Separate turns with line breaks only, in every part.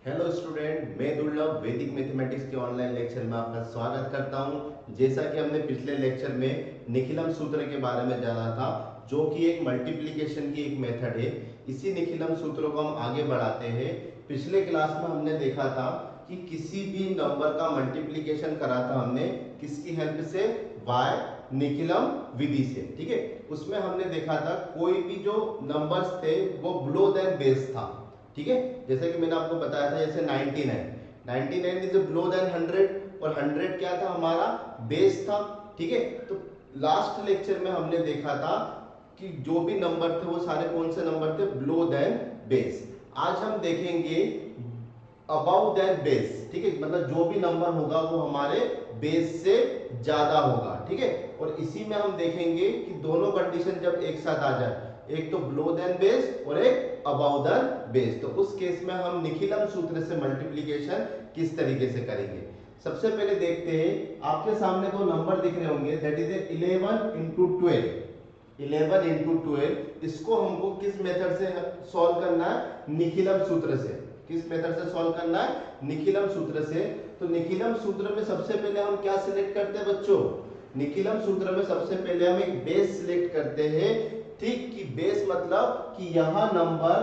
Hello student, मैं दुर्लभ वैदिक मैथमेटिक्स के ऑनलाइन लेक्चर में आपका स्वागत करता हूं। जैसा कि हमने पिछले लेक्चर में निखिलम सूत्र के बारे में जाना था, जो कि एक मल्टीप्लिकेशन की एक मेथड है। इसी निखिलम सूत्रों को हम आगे बढ़ाते हैं। पिछले क्लास में हमने देखा था कि किसी भी नंबर का मल्टीप्लिकेशन करा था हमने किसकी हेल्प से, वाई निखिलम विधि से। ठीक है, उसमें हमने देखा था कोई भी जो नंबर्स थे वो बिलो देन बेस था। ठीक है, जैसे कि मैंने आपको बताया था, जैसे 99 इज बिलो देन 100 और 100 क्या था, हमारा बेस था। ठीक है, तो लास्ट लेक्चर में हमने देखा था कि जो भी नंबर थे वो सारे कौन से नंबर थे, बिलो देन बेस। आज हम देखेंगे अबाउ देन बेस। ठीक है, मतलब जो भी नंबर होगा वो हमारे बेस से ज्यादा होगा। ठीक है, और इसी में हम देखेंगे कि दोनों कंडीशन जब एक साथ आ जाए, एक तो बिलो देन बेस और एक अबाउ देन बेस, तो उस केस में हम निखिलम सूत्र से मल्टीप्लिकेशन किस तरीके से करेंगे। सबसे पहले देखते हैं, आपके सामने दो नंबर दिख रहे होंगे, दैट इज 11 इंटू 12। 11 इंटू 12, इसको हमको किस मेथड से सॉल्व करना है, निखिलम सूत्र से। किस मेथड से सॉल्व करना है, निखिलम सूत्र से। तो निखिलम सूत्र में सबसे पहले हम क्या सिलेक्ट करते हैं बच्चों, निखिलम सूत्र में सबसे पहले हम एक बेस सिलेक्ट करते हैं। ठीक, कि बेस मतलब कि यहां नंबर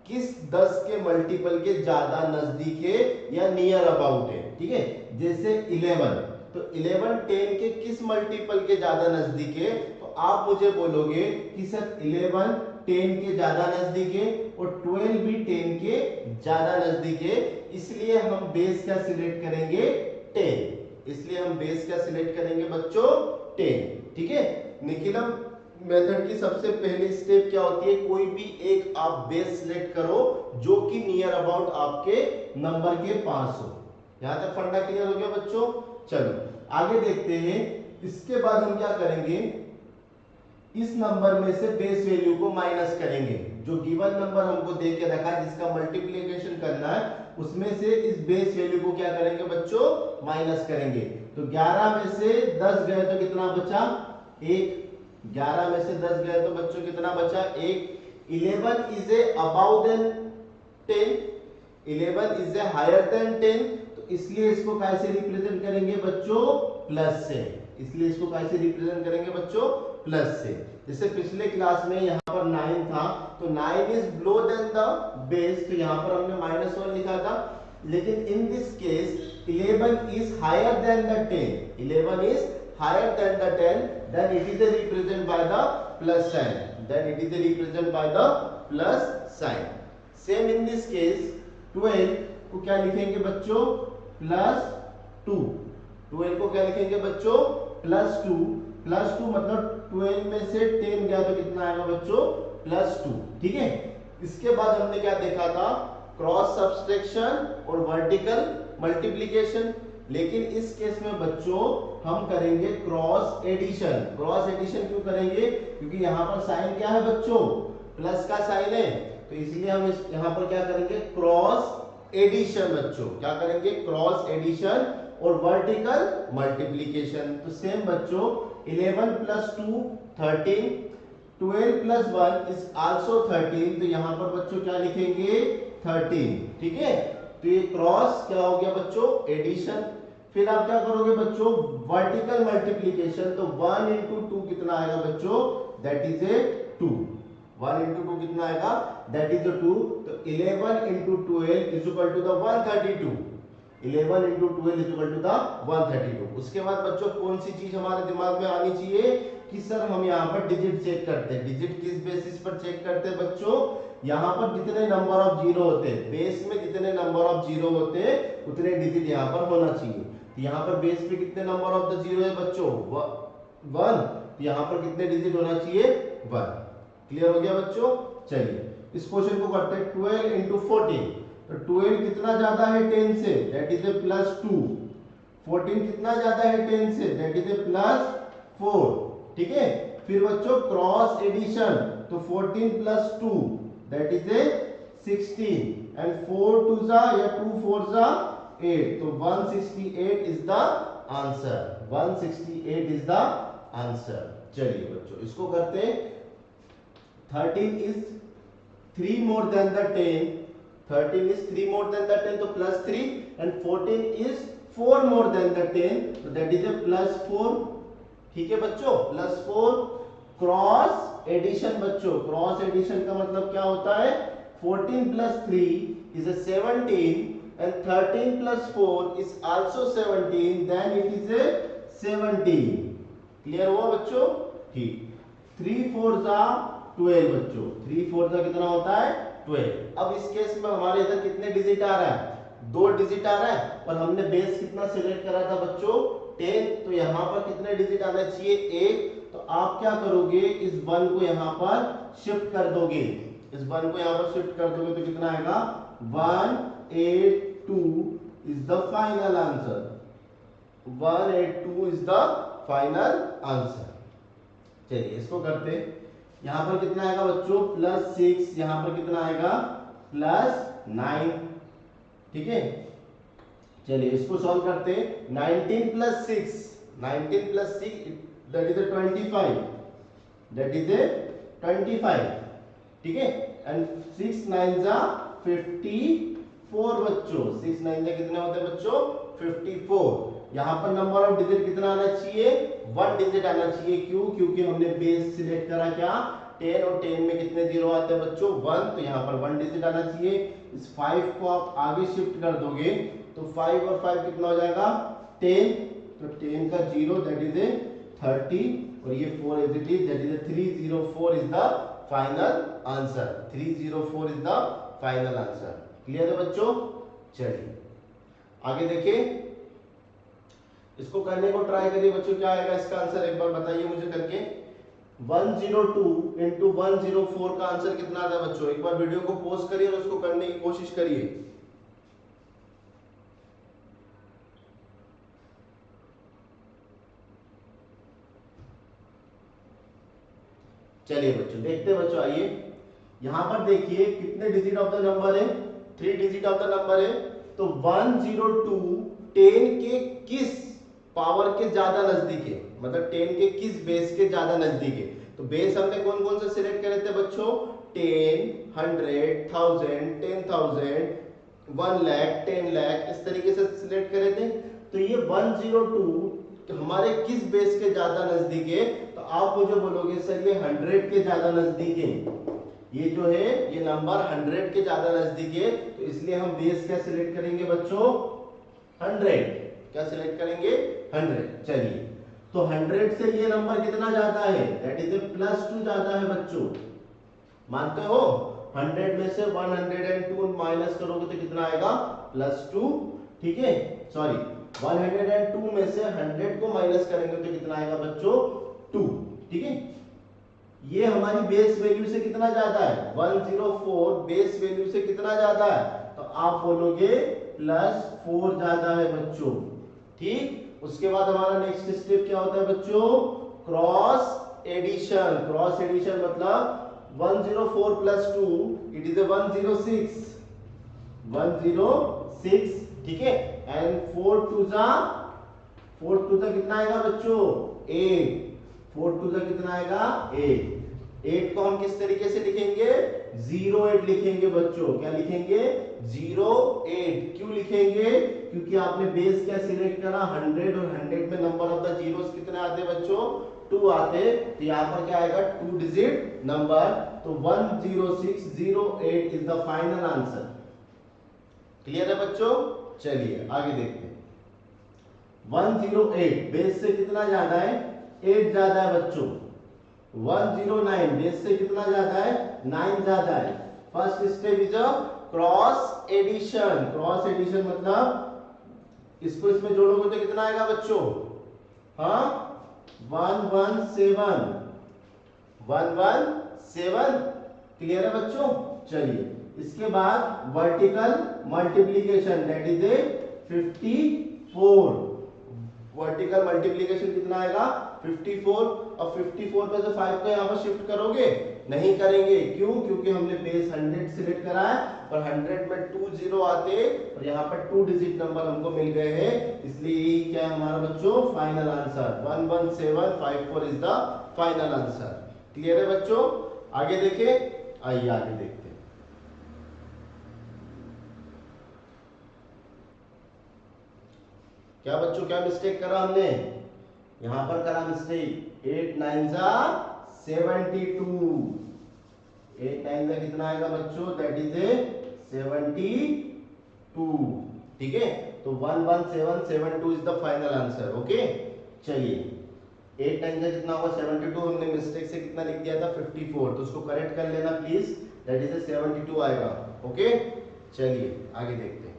किस 10 के मल्टीपल के ज्यादा नजदीक है या नियर अबाउट है। ठीक है, जैसे 11, तो 11 10 के किस मल्टीपल के ज्यादा नजदीक है, तो आप मुझे बोलोगे कि सर 11 10 के ज्यादा नजदीक है और 12 भी 10 के ज्यादा नजदीक है, इसलिए हम बेस क्या सिलेक्ट करेंगे, 10। इसलिए हम बेस क्या सिलेक्ट करेंगे बच्चों, 10। ठीक है, निखिलम मेथड की सबसे पहली स्टेप क्या होती है, कोई भी एक आप बेस सिलेक्ट करो जो कि नियर अबाउट आपके नंबर के पास हो। यहां तक फंडा क्लियर हो गया बच्चों। चलो आगे देखते हैं। इसके बाद हम क्या करेंगे, इस नंबर में से बेस वैल्यू को माइनस करेंगे। जो गिवन नंबर हमको दे के रखा है जिसका मल्टीप्लिकेशन करना है, उसमें से इस बेस वैल्यू को क्या करेंगे बच्चों, माइनस करेंगे। तो 11 में से 10 गए तो कितना बचा, 1। 11 में से 10 गए तो बच्चों कितना बचा, 1। 11 is a above than 10, 11 is a higher than 10, तो इसलिए इसको कैसे रिप्रेजेंट करेंगे बच्चों, प्लस से। इसलिए इसको कैसे रिप्रेजेंट करेंगे बच्चों, प्लस से। जैसे पिछले क्लास में यहाँ पर 9 था, तो 9 is below than the base, तो यहाँ पर हमने -1 लिखा था। लेकिन in this case 11 is higher than the 10, 11 is higher than the 10, then it is represented by the plus sign, then it is represented by the plus sign. Same in this case 12 को क्या लिखेंगे बच्चों, plus 2। 12 को क्या लिखेंगे बच्चों, plus 2। Plus 2 मतलब 12 में से 10 गया तो कितना आएगा बच्चों, प्लस 2। ठीक है, इसके बाद हमने क्या देखा था, क्रॉस सब्सट्रैक्शन और वर्टिकल मल्टीप्लिकेशन। लेकिन इस केस में बच्चों हम करेंगे क्रॉस एडिशन। क्रॉस एडिशन क्यों करेंगे, क्योंकि यहाँ पर साइन क्या है बच्चों, प्लस का साइन है, तो इसलिए हम इस यहाँ पर क्या करेंगे, क्रॉस एडिशन। बच्चों क्या करेंगे, क्रॉस एडिशन और वर्टिकल मल्टीप्लिकेशन। तो सेम बच्चों 11 प्लस 2 13, 12 प्लस 1 इज आल्सो 13, तो यहाँ पर बच्चों क्या लिखेंगे, 13। ठीक है, तो ये क्रॉस क्या हो गया बच्चों, एडिशन। फिर आप क्या करोगे बच्चों, वर्टिकल मल्टीप्लिकेशन। तो 1 इंटू 2 कितना आएगा बच्चों, दैट इज ए 2। 1 इंटू 2 कितना आएगा, दैट इज 2। तो 11 into 12 is equal to the 132। 11 into 12 is equal to the 132। उसके बाद बच्चों कौन सी चीज हमारे दिमाग में आनी चाहिए कि सर हम यहाँ पर डिजिट चेक करते हैं। डिजिट किस बेसिस पर चेक करते हैं बच्चों, यहाँ पर जितने नंबर ऑफ जीरो होते हैं, बेस में जितने नंबर ऑफ जीरो होते हैं उतने डिजिट यहाँ पर होना चाहिए। तो यहाँ पर बेस पे कितने नंबर ऑफ द जीरो है बच्चों, 1, तो यहाँ पर कितने डिजिट होना चाहिए, 1। क्लियर हो गया बच्चों। चलिए इस क्वेश्चन को करते हैं, 12 इंटू 14, तो 12 कितना ज्यादा है 10 से, दैट इज ए प्लस 2। 14 कितना ज्यादा है 10 से, दैट इज ए प्लस 4। ठीक है, फिर बच्चों क्रॉस एडिशन, तो 14 plus 2 that is a 16 and 4 2 जा या 2 4 जा 8, तो 168 is the answer. 168 is the answer. चलिए बच्चों इसको करते हैं। 13 is 3 more than the 10, 13 is 3 more than the 10, तो plus 3, and 14 is 4 more than the 10, so that is a plus 4. ठीक है बच्चों, plus 4. क्रॉस एडिशन बच्चों, क्रॉस एडिशन का मतलब क्या होता है? 14 plus 3 is a 17 and 13 plus 4 is also 17, then it is a 17. Clear हुआ बच्चों? ठीक. 3 4 जा 12 बच्चों, 3 4 जा कितना होता है? 12. अब इस केस में हमारे इधर कितने डिजिट आ रहा है? 2 डिजिट आ रहा है, और हमने बेस कितना सिलेक्ट करा था बच्चों? 10. तो यहाँ पर कितने डिजिट आना चाहिए? 1. तो आप क्या करोगे? इस 1 को यहाँ पर शिफ्ट कर दोगे, इस 1 को यहाँ पर शिफ्ट कर दोगे तो कितना आएगा? 182 is the final answer. 182 is the final answer. चलिए इसको करते. यहाँ पर कितना आएगा बच्चों? +6. यहाँ पर कितना आएगा? +9. ठीक है, चलिए इसको सॉल्व करते. 19 plus 6, 19 plus 6 that is a 25, that is a 25. ठीक है, and 6 9 जा 54 बच्चों, 6 9 जा कितने होते हैं बच्चों? 54. यहाँ पर नंबर ऑफ डिजिट कितना आना चाहिए? 1 डिजिट आना चाहिए. क्यों? क्योंकि हमने बेस सिलेक्ट करा क्या? 10, और 10 में कितने जीरो आते हैं बच्चों? 1. तो यहाँ पर 1 डिजिट आना चाहिए. इस 5 को आप आगे शिफ्ट कर दोगे तो 5 और 5 कितना हो जाएगा? 10. तो 10 का 0 दैट इज ए 30, और ये 4 as it is, that is 304 is the final answer. 304 is the final answer. Clear है बच्चों? चलिए आगे देखिए, इसको करने को ट्राई करिए बच्चों. क्या आएगा इसका आंसर? एक बार बताइए मुझे करके. 102 into 104 का आंसर कितना आता है बच्चों? एक बार वीडियो को पॉज करिए और उसको करने की कोशिश करिए. चलिए बच्चों देखते हैं बच्चों. आइए यहां पर देखिए कितने डिजिट ऑफ द नंबर है? 3 डिजिट ऑफ द नंबर है. तो 102 10 के किस पावर के ज्यादा नजदीक है? मतलब 10 के किस बेस के ज्यादा नजदीक है? तो बेस हमने कौन कौन से सिलेक्ट करे थे बच्चों? 10, 100, 1000, 10,000, 1 लाख, 10 लाख, इस तरीके से सिलेक्ट करे थे. तो ये 102 हमारे किस बेस के ज्यादा नजदीक है? तो आप मुझे बोलोगे सर ये 100 के ज्यादा नजदीक है. ये जो है ये नंबर 100 के ज्यादा नजदीक है, तो इसलिए हम बेस क्या सिलेक्ट करेंगे बच्चों? 100. क्या सिलेक्ट करेंगे? 100. चलिए तो 100 से ये नंबर कितना ज्यादा है? दैट इज +2 ज्यादा है बच्चों. मानते हो? 100 में से 102 माइनस करोगे तो कितना आएगा? +2. ठीक है, सॉरी 102 में से 100 को माइनस करेंगे तो कितना आएगा बच्चों? 2. ठीक है, ये हमारी बेस वैल्यू से कितना ज्यादा है? 104 बेस वैल्यू से कितना ज्यादा है? तो आप बोलोगे +4 ज्यादा है बच्चों. ठीक, उसके बाद हमारा नेक्स्ट स्टेप क्या होता है बच्चों? Cross addition. क्रॉस एडिशन मतलब 104 plus 2 इट इज 106. 106. ठीक है, एंड 4 2 जा कितना आएगा बच्चों? 8. 4 2 जा कितना आएगा? 8. 8 को हम किस तरीके से लिखेंगे? 08 लिखेंगे बच्चों. क्या लिखेंगे? 08. क्यों लिखेंगे? क्योंकि आपने बेस क्या सिलेक्ट करा? 100, और 100 में नंबर ऑफ द जीरोस कितने आते बच्चों? 2 आते. तो यहाँ पर क्या आएगा? 2 डिजिट नंबर. तो 10608 is the final answer. Clear है बच्चों? चलिए आगे देखते हैं. 108 बेस से कितना ज्यादा है? 8 ज्यादा है बच्चों. 109 बेस से कितना ज्यादा है? 9 ज्यादा है. First step is a cross addition. Cross addition मतलब इसको इसमें जोड़ोगे तो कितना आएगा बच्चों? हाँ, 117. 117. क्लियर है बच्चों? चलिए इसके बाद vertical multiplication that is 54. Vertical multiplication कितना आएगा? 54. और 54 पे से 5 को यहाँ पर शिफ्ट करोगे? नहीं करेंगे. क्यों? क्योंकि हमने बेस 100 सिलेक्ट करा है, और 100 में 2 0 आते, और यहाँ पर 2 डिजिट नंबर हमको मिल गए हैं. इसलिए क्या है हमारा बच्चों? Final answer 11754 is the final answer. Clear है बच्चों? आगे देखें. आइए आगे देखते हैं. क्या बच्चों, क्या मिस्टेक करा हमने, यहां पर करा मिस्टेक। 8 9 जा 72, 8 9 जा कितना आएगा बच्चों, दैट इज ए 72। ठीक है, तो 11772 is the final answer. Okay, चलिए 8 9 जा कितना होगा 72, हमने मिस्टेक से कितना लिख दिया था 54, तो उसको करेक्ट कर लेना प्लीज, दैट इज ए 72 आएगा। ओके, चलिए आगे देखते हैं।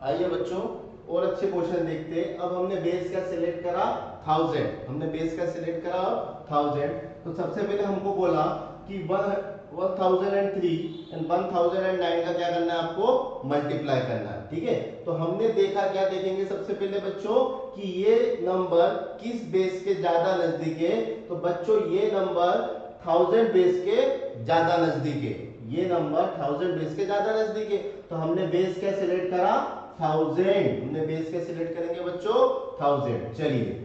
आइए बच्चों और अच्छे क्वेश्चन देखते हैं। अब हमने बेस क्या सिलेक्ट करा, 1000, हमने बेस क्या सिलेक्ट करा 1000। तो सबसे पहले हमको बोला कि 1003 एंड 1009 का क्या करना है, आपको मल्टीप्लाई करना है। ठीक है, तो हमने देखा, क्या देखेंगे सबसे पहले बच्चों कि ये नंबर किस बेस के ज्यादा नजदीक है। तो बच्चों ये नंबर 1000 बेस के ज्यादा नजदीक है, ये नंबर 1000 बेस के ज्यादा नजदीक है। तो हमने बेस क्या सिलेक्ट करा 1000, हमने बेस क्या सिलेक्ट करेंगे बच्चों 1000। चलिए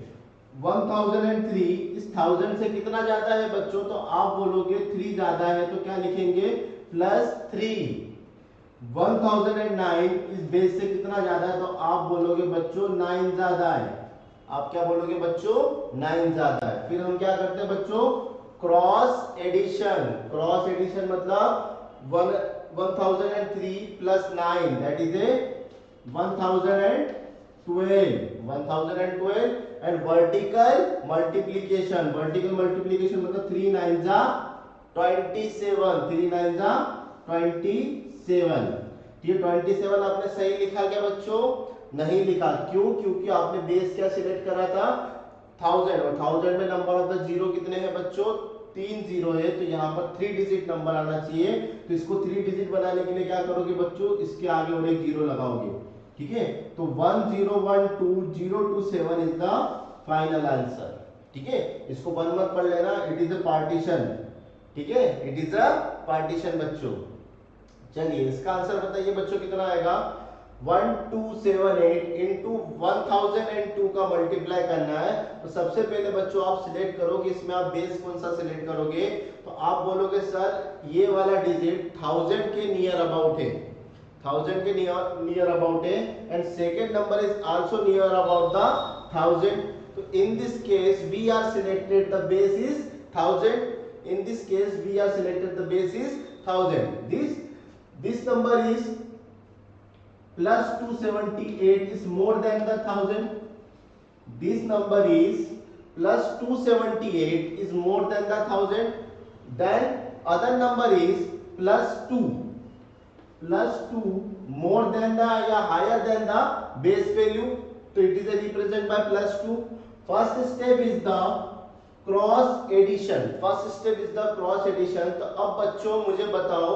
1003 इस 1000 से कितना ज्यादा है बच्चों, तो आप बोलोगे 3 ज्यादा है, तो क्या लिखेंगे +3। 1009 इस बेस से कितना ज्यादा है, तो आप बोलोगे बच्चों 9 ज्यादा है। आप क्या बोलोगे बच्चों 9 ज्यादा है। फिर हम क्या करते हैं बच्चों, क्रॉस एडिशन। क्रॉस एडिशन मतलब 1003 + 9 that is a 1012, 1012 and vertical multiplication. Vertical multiplication मतलब 3 9 जा 27, 3 9 जा 27। ये 27 आपने सही लिखा क्या बच्चों, नहीं लिखा। क्यों, क्योंकि आपने बेस क्या सिलेक्ट करा था 1000, और 1000 में नंबर ऑफ द जीरो कितने हैं बच्चों, 3 जीरो है, तो यहाँ पर 3 डिजिट नंबर आना चाहिए। तो इसको 3 डिजिट बनाने के लिए क्या करोगे बच्चों, इसके आगे और एक जीरो लगाओगे। ठीक है, तो 1012027 इज द फाइनल आंसर। ठीक है, इसको 1 मत पढ़ लेना, इट इज अ पार्टीशन। ठीक है, इट इज अ पार्टीशन बच्चों। चलिए इसका आंसर बताइए बच्चों कितना आएगा, 1278 इंटू 1002 का मल्टीप्लाई करना है। तो सबसे पहले बच्चों आप सिलेक्ट करोगे, इसमें आप बेस कौन सा सिलेक्ट करोगे, तो आप बोलोगे सर ये वाला डिजिट 1000 के नियर अबाउट है, 1000 के नियर अबाउट है, and second number is also near about the 1000। तो in this case we are selected the base is 1000, in this case we are selected the base is 1000. This number is plus 278 is more than the 1000. This number is plus 278 is more than the 1000. Then other number is plus 2 more than the या higher than the base value. So it is represented by plus 2. First step is the cross addition. First step is the cross addition. तो अब बच्चों मुझे बताओ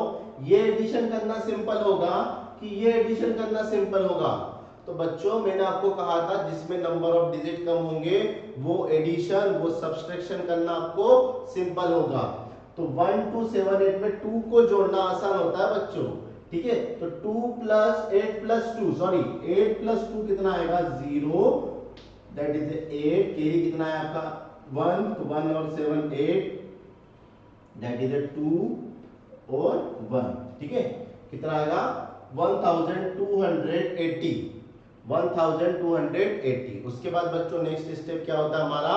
ये addition करना simple होगा कि ये एडिशन करना सिंपल होगा। तो बच्चों मैंने आपको कहा था जिसमें नंबर ऑफ डिजिट कम होंगे वो एडिशन, वो सब्सट्रैक्शन करना आपको सिंपल होगा। तो 1278 में 2 को जोड़ना आसान होता है बच्चों। ठीक है, तो 2 + 8 + 2 सॉरी 8 + 2 कितना आएगा 0, दैट इज 8। कैरी कितना है आपका 1, तो 1 और 7 8, दैट इज 2 और 1। ठीक है, कितना आएगा 1280, 1280। उसके बाद बच्चों नेक्स्ट स्टेप क्या होता है हमारा,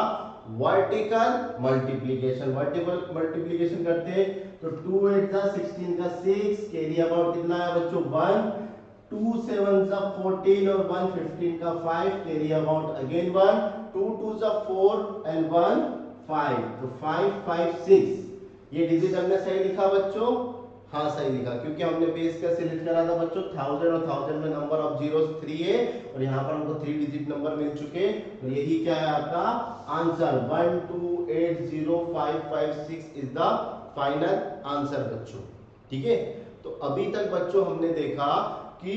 वर्टिकल मल्टीप्लिकेशन। वर्टिकल मल्टीप्लिकेशन करते हैं तो 2 8 जा 16 का 6, कैरी अबाउट कितना है बच्चों 1, 2 7 जा 14 और 1 15 का 5, कैरी अबाउट अगेन 1, 2 2 जा 4 एंड 1 5, तो 5 5 6। ये डिजिट हमने सही लिखा बच्चों, हाँ सही लिखा, क्योंकि हमने बेस का सिलेक्ट करा था बच्चों 1000 और 1000 में नंबर ऑफ जीरोस 3 है और यहाँ पर हमको 3 डिजिट नंबर मिल चुके और यही क्या है आपका answer 1280556 is the final answer बच्चों। ठीक है, तो अभी तक बच्चों हमने देखा कि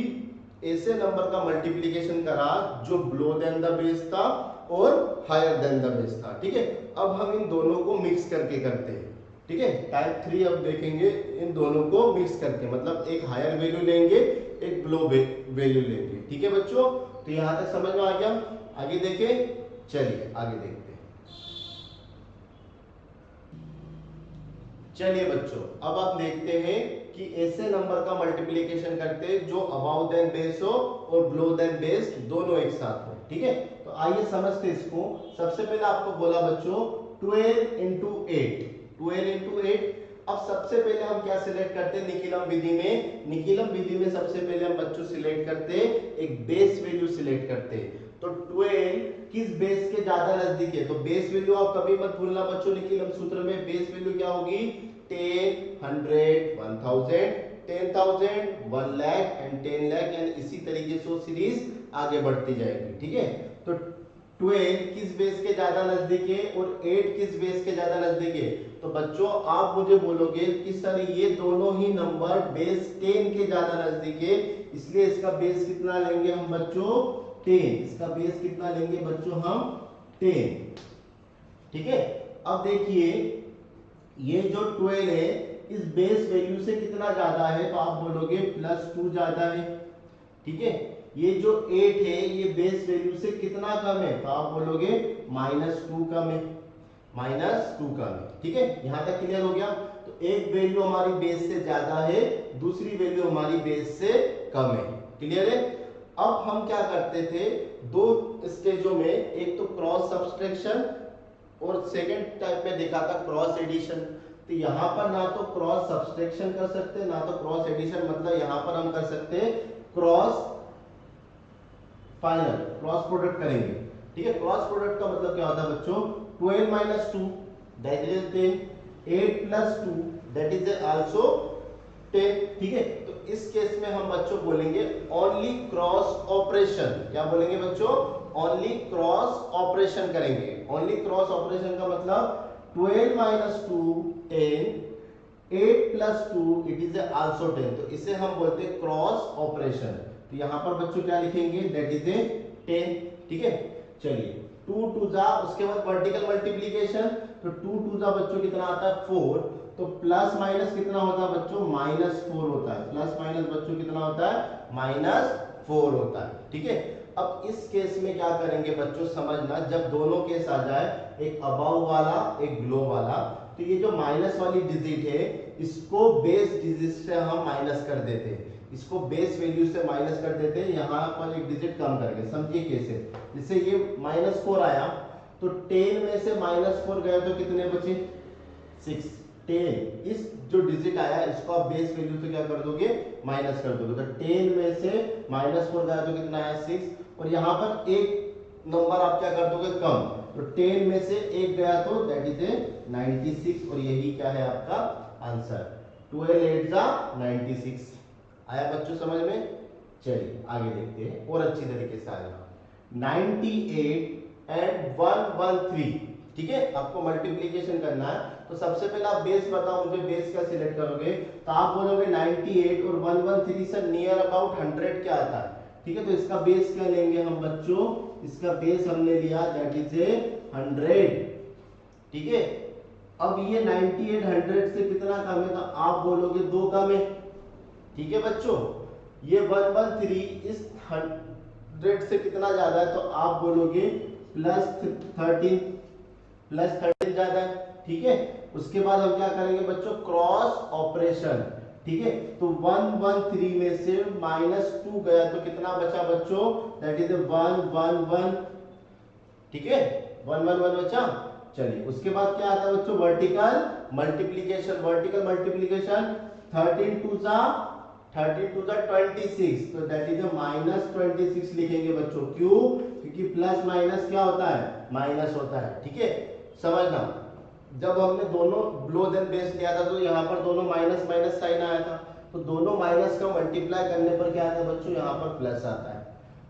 ऐसे नंबर का मल्टीप्लिकेशन करा जो बिलो देन द बेस था और हायर देन द बेस था। ठीक है, अब हम इन दोनों को मिक्स करके करते हैं। ठीक है, टाइप 3 अब देखेंगे इन दोनों को मिक्स करके, मतलब एक हायर वैल्यू लेंगे एक बिलो वैल्यू लेंगे। ठीक है बच्चों, तो यहां तक समझ में आ गया, आगे देखें, चलिए आगे देखते हैं। चलिए बच्चों अब आप देखते हैं कि ऐसे नंबर का मल्टीप्लिकेशन करते जो अबाव देन बेस हो और बिलो देन बेस दोनों एक साथ हो। ठीक है, तो आइए समझते इसको। सबसे पहले आपको बोला बच्चों 12 इंटू 8, 12 इंटू 8। अब सबसे पहले हम क्या सिलेक्ट करते हैं निकिलम विधि में? निकिलम विधि में सबसे पहले हम बच्चों सिलेक्ट करते हैं एक बेस वैल्यू सिलेक्ट करते हैं। तो 12 किस बेस के ज्यादा नजदीक है? तो बेस वैल्यू आप कभी मत भूलना बच्चों, निकिलम सूत्र में बेस वैल्यू क्या होगी? 10, 100, 1000, 10,000, 1 लाख एंड 10 लाख, एंड इसी तरीके से सीरीज आगे बढ़ती जाएगी। ठीक है, तो 12 किस बेस के ज्यादा नजदीक है और 8 किस बेस के ज्यादा नजदीक है? तो बच्चों आप मुझे बोलोगे कि सर ये दोनों ही नंबर बेस 10 के ज्यादा नजदीक है, इसलिए इसका बेस कितना लेंगे हम बच्चों? 10। इसका बेस कितना लेंगे बच्चों हम? 10। ठीक है, अब देखिए ये जो 12 है इस बेस वैल्यू से कितना ज्यादा है? तो आप बोलोगे +2 ज्यादा है। ठीक है, ये जो 8 है ये बेस वैल्यू से कितना कम है? तो आप बोलोगे -2 कम है, -2 कम है। ठीक है, यहां तक क्लियर हो गया? तो एक वैल्यू हमारी बेस से ज्यादा है, दूसरी वैल्यू हमारी बेस से कम है। क्लियर है? अब हम क्या करते थे दो स्टेजों में, एक तो क्रॉस सब्सट्रैक्शन और सेकंड टाइप में देखा था क्रॉस एडिशन। तो यहाँ पर ना तो क्रॉस सब्सट्रैक्शन कर सकते ना तो क्रॉस एडिशन, मतलब यहाँ पर हम कर सकते हैं क्रॉस फाइनल, क्रॉस प्रोडक्ट करेंगे। ठीक है, क्रॉस प्रोडक्ट का मतलब क्या होता है बच्चों? 12 - 2 that is 10, 8 + 2 that is also 10। ठीक है, तो इस केस में हम बच्चों बोलेंगे ओनली क्रॉस ऑपरेशन। क्या बोलेंगे बच्चों? ओनली क्रॉस ऑपरेशन करेंगे। ओनली क्रॉस ऑपरेशन का मतलब 12 - 2 10, 8 + 2 इट इज आल्सो 10। तो इसे हम बोलते हैं क्रॉस ऑपरेशन। तो यहां पर बच्चों क्या लिखेंगे? That is 10। ठीक है, चलिए 2 2 जा, उसके बाद वर्टिकल मल्टीप्लिकेशन। तो 2 2 जा बच्चों कितना आता है? 4। तो प्लस माइनस कितना होता है बच्चों? -4 होता है। प्लस माइनस बच्चों कितना होता है? -4 होता है। ठीक है, अब इस केस में क्या करेंगे बच्चों समझना, जब दोनों केस आ जाए, एक अबव वाला एक बिलो वाला, तो ये जो माइनस वाली डिजिट है इसको बेस डिजिट से हम माइनस कर देते हैं, इसको बेस वैल्यू से माइनस कर देते हैं, यहाँ पर एक डिजिट कम करके। समझिए कैसे? जैसे ये -4 आया तो 10 में से -4 गया तो कितने बचे? 6। 10 इस जो डिजिट आया इसको आप बेस वैल्यू से क्या कर दोगे? माइनस कर दोगे। तो 10 में से -4 गया तो कितना आया? 6। और यहाँ पर एक नंबर आप क्या कर दोगे? कम। तो 10 में से एक गया तो दैट इज 96, और यही क्या है आपका आंसर? 12 8 96। आया बच्चों समझ में? चलिए आगे देखते हैं और अच्छी तरीके से आएगा। 98 एंड 113। ठीक है, आपको मल्टीप्लिकेशन करना है। तो सबसे पहले आप बेस बताओ मुझे, बेस क्या सिलेक्ट करोगे? तो आप बोलोगे 98 और 113 से नियर अबाउट 100 क्या आता है? ठीक है, तो इसका बेस क्या लेंगे हम बच्चों? इसका बेस हमने लिया दैट इज 100। ठीक है, अब ये 98 100 से कितना कम है? तो आप बोलोगे 2 कम है। ठीक है बच्चों, ये 113 इस 100 से कितना ज्यादा है? तो आप बोलोगे +13, +13 ज्यादा है। ठीक है, उसके बाद हम क्या करेंगे बच्चों? Cross operation. ठीक है, तो 113 में से -2 गया तो कितना बचा बच्चों? That is 111। ठीक है, 111 बचा। चलिए उसके बाद क्या आता है बच्चों? Vertical multiplication. वर्टिकल मल्टीप्लिकेशन 13 2 जा 26, तो दैट इज -26 लिखेंगे बच्चों। क्यों? क्योंकि प्लस माइनस क्या होता है? माइनस होता है। ठीक है, समझना जब हमने दोनों बिलो देन बेस लिया था तो यहाँ पर दोनों माइनस माइनस साइन आया था, तो दोनों माइनस का मल्टीप्लाई करने पर क्या आता है बच्चों? यहाँ पर प्लस आता है।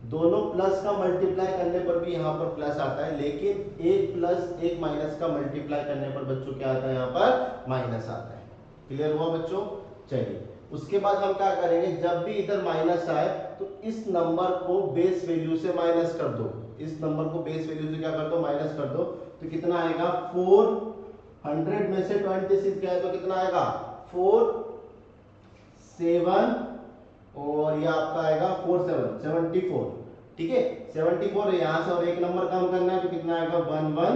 दोनों प्लस का मल्टीप्लाई करने पर भी यहाँ पर प्लस आता है, लेकिन एक प्लस एक माइनस का मल्टीप्लाई करने पर बच्चों क्या आता है? यहाँ पर माइनस आता है। क्लियर हुआ बच्चों? चलिए उसके बाद हम क्या करेंगे? जब भी इधर माइनस आए तो इस नंबर को बेस वैल्यू से माइनस कर दो। इस नंबर को बेस वैल्यू से क्या कर दो? माइनस कर दो। तो कितना आएगा? 400 में से 26 गया तो कितना आएगा? 4 7, और ये आपका आएगा 4 7 74। ठीक है, 74 यहां से और एक नंबर कम करना है तो कितना आएगा? 110।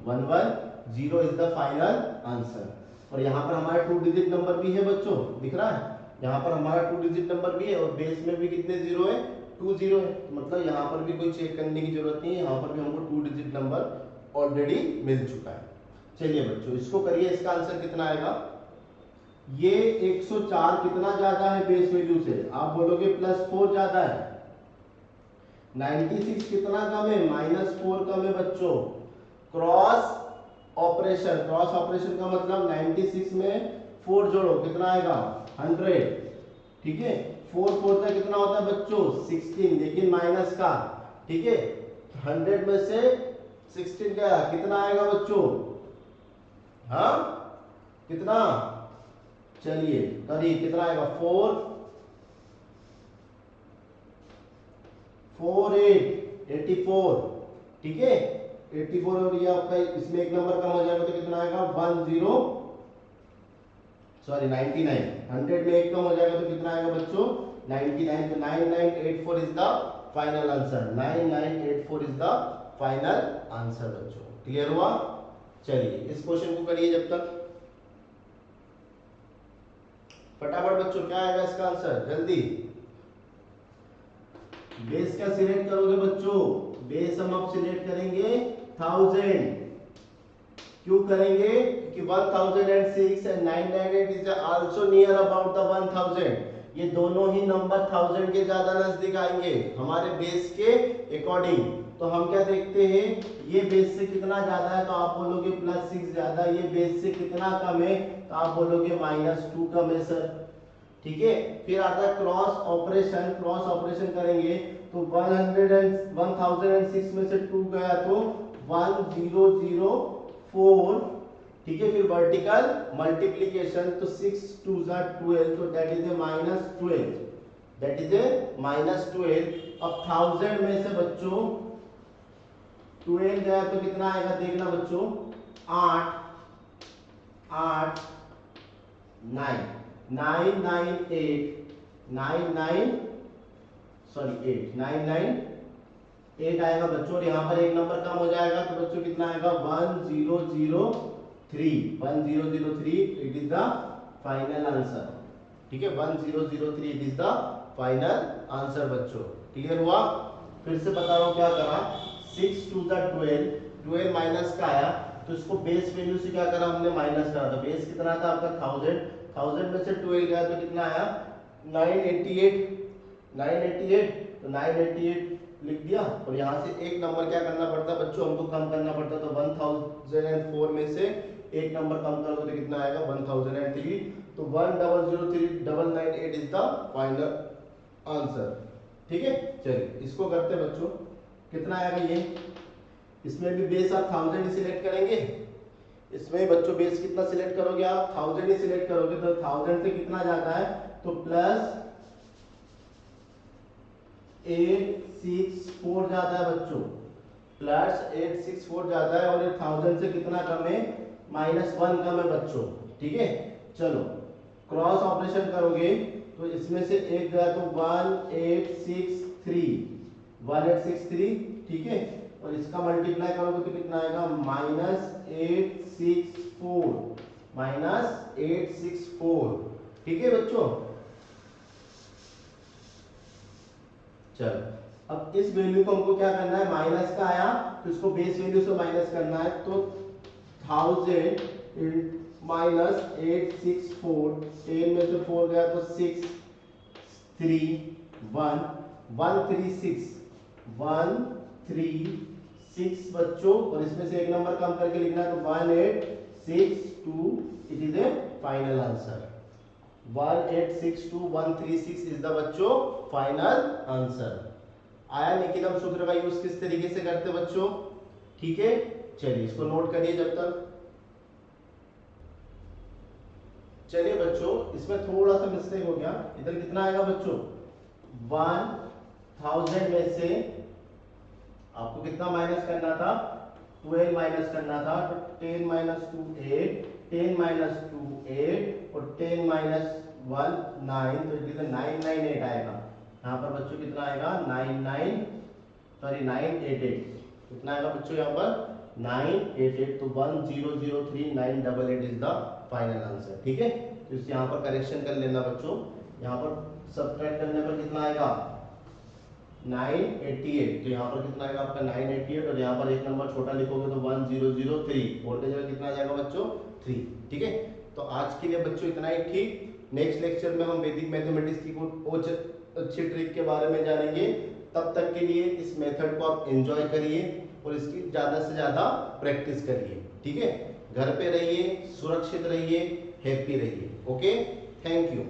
110 इज द फाइनल आंसर। और यहाँ पर हमारा 2 डिजिट नंबर भी है बच्चों, दिख रहा है, यहाँ पर हमारा 2 डिजिट नंबर भी है और बेस में भी कितने जीरो है, 2 जीरो है। तो मतलब यहाँ पर भी कोई चेक करने की जरूरत नहीं है, यहाँ पर भी हमको 2 डिजिट नंबर ऑलरेडी मिल चुका है। चलिए बच्चों इसको करिए, इसका आंसर कितना आएगा, ये 104 कितना ज्यादा है बेस वैल्यू से, आप बोलोगे +4 ज्यादा है। 96 कितना कम है, -4 कम है बच्चों। क्रॉस ऑपरेशन, क्रॉस ऑपरेशन का मतलब 96 में 4 जोड़ो कितना आएगा, 100, ठीक है। 4 4 का कितना होता है बच्चों, 16, लेकिन माइनस का, ठीक है। 100 में से 16 गया, कितना आएगा बच्चों, हाँ कितना, चलिए करिए, कितना आएगा, 4 4 8 84, ठीक है। 84 और ये आपका इसमें एक नंबर कम हो जाएगा तो कितना आएगा, 99, 100 में एक कम हो जाएगा तो कितना आएगा बच्चों, 99। तो 9984 is the final answer, 9984 is the final answer बच्चों। क्लियर हुआ। चलिए इस क्वेश्चन को करिए जब तक, फटाफट बच्चों, क्या आएगा इसका आंसर, जल्दी। बेस क्या सिलेक्ट करोगे बच्चों, बेस हम अब सिलेक्ट करेंगे 1000। क्यों करेंगे, क्योंकि 1006 and 998 is also near about the 1000। ये दोनों ही नंबर 1000 के ज्यादा नजदीक आएंगे हमारे बेस के अकॉर्डिंग। तो हम क्या देखते हैं, ये बेस से कितना ज्यादा है तो आप बोलोगे +6 ज्यादा, ये बेस से कितना कम है तो आप बोलोगे -2 कम है सर, ठीक है। फिर आता है क्रॉस ऑपरेशन, क्रॉस ऑपरेशन करेंगे तो 1006 में से 2 गया तो 1004, ठीक है। फिर वर्टिकल मल्टीप्लिकेशन तो 6 2 12, तो that is a -12, that is a -12। अब 1000 में से बच्चों 12 गया तो कितना आएगा, देखना बच्चों, 8 8 9 998 8 आएगा बच्चों। और यहाँ पर एक नंबर कम हो जाएगा तो बच्चों कितना आएगा, 1003 it is the final answer, ठीक है। 1003 it is the final answer बच्चों। क्लियर हुआ। फिर से बता रहा हूँ क्या करा, 6 2 12 माइनस का आया तो इसको बेस वैल्यू से क्या करा हमने, माइनस करा। तो बेस कितना था आपका 1000 में से 12 गया तो कितना आया, 988 तो 988 लिख दिया। और यहाँ से एक नंबर क्या करना पड़ता बच्चों, हमको कम करना पड़ता। तो 1004 में से एक नंबर कम करोगे तो कितना आएगा, 1003। तो 1003,998 इज द फाइनल आंसर, ठीक है। चलिए इसको करते हैं बच्चों, कितना आएगा ये, इसमें भी बेस आप 1000 ही सिलेक्ट करेंगे, इसमें बच्चों बेस कितना सिलेक्ट करोगे आप, 1000 ही सिलेक्ट करोगे। तो 1000 से कितना जाता है तो +864 जाता है बच्चों, +864 जाता है। और 1000 से कितना कम है, -1 कम है बच्चों, ठीक है। चलो क्रॉस ऑपरेशन करोगे तो इसमें से एक गया तो 1863, ठीक है। और इसका मल्टीप्लाई करोगे तो कितना आएगा, -864, ठीक है बच्चों। चलो अब इस वैल्यू को हमको क्या करना है, माइनस का आया तो इसको बेस वैल्यू से माइनस करना है। तो 1000 -864, 10 में से 4 गया तो 6 3 1 136 बच्चों। और इसमें से एक नंबर कम करके लिखना है तो 1862 it is A final answer. 1862136 is the बच्चों फाइनल आंसर। आया निखिलम सूत्र का यूज किस तरीके से करते बच्चों, ठीक है। चलिए इसको नोट करिए जब तक। चलिए बच्चों इसमें थोड़ा सा मिस्टेक हो गया, इधर कितना आएगा बच्चों, 1000 में से आपको कितना माइनस करना था, 12 माइनस करना था। तो 10 - 2 8, 10 - 2 8 और 10 - 1 9, तो इट इज 998 आएगा। यहाँ पर बच्चों कितना आएगा, 988, कितना आएगा बच्चों यहाँ पर 988। तो 1003,988 इज द फाइनल आंसर। ठीक है, तो इस यहाँ पर करेक्शन कर लेना बच्चों। यहाँ पर सब्ट्रैक्ट करने पर कितना आएगा 988, तो यहाँ पर कितना आएगा आपका 988, और यहाँ पर एक नंबर छोटा लिखोगे तो 1003, 4 की जगह कितना आ जाएगा बच्चों 3। ठीक है, तो आज के लिए बच्चों इतना ही ठीक। नेक्स्ट लेक्चर में हम वैदिक मैथमेटिक्स की कुछ अच्छी ट्रिक के बारे में जानेंगे। तब तक के लिए इस मेथड को आप एंजॉय करिए और इसकी ज्यादा से ज्यादा प्रैक्टिस करिए। ठीक है, घर पे रहिए, सुरक्षित रहिए, हैप्पी रहिए। Okay, thank you.